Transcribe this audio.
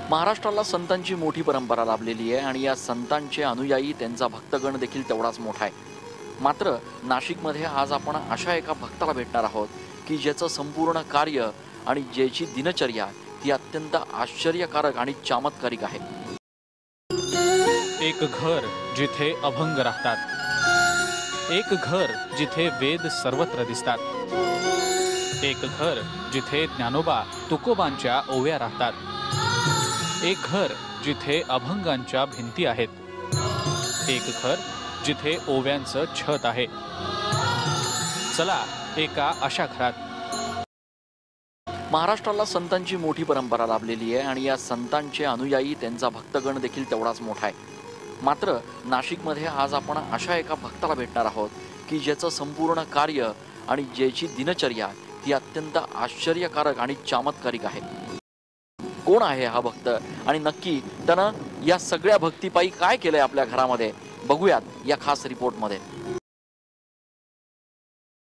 महाराष्ट्राला संतांची मोठी परंपरा लाभलेली आहे आणि या संतांचे अनुयायी त्यांचा भक्तगण देखील तेवढाच मोठा आहे। मात्र नाशिकमध्ये आज आपण अशा एका भक्ताला भेटणार आहोत की ज्याचं संपूर्ण कार्य आणि ज्याची दिनचर्या ही अत्यंत आश्चर्यकारक आणि चमत्कारिक आहे। एक घर जिथे अभंग राहतात, एक घर जिथे वेद सर्वत्र दिसतात, एक घर जिथे ज्ञानोबा तुकोबांच्या ओव्या राहतात, एक घर जिथे अभंगांच्या भिंती आहेत, एक घर जिथे ओव्यांचं छत आहे। चला एका अशा घरात। महाराष्ट्राला संतांची मोठी परंपरा लाभलेली आहे आणि या संतांचे अनुयायी त्यांचा भक्तगण देखील तेवढाच मोठा आहे। मात्र नाशिकमध्ये आज आपण अशा एका भक्ताला भेटणार आहोत की ज्याचं संपूर्ण कार्य आणि ज्याची दिनचर्या ही अत्यंत आश्चर्यकारक आणि चमत्कारिक आहे। कोण आहे हा भक्त आणि नक्की त्यानं या सगळ्या भक्तीपायी काय केलंय आपल्या घरामध्ये, बघूयात या खास रिपोर्टमध्ये।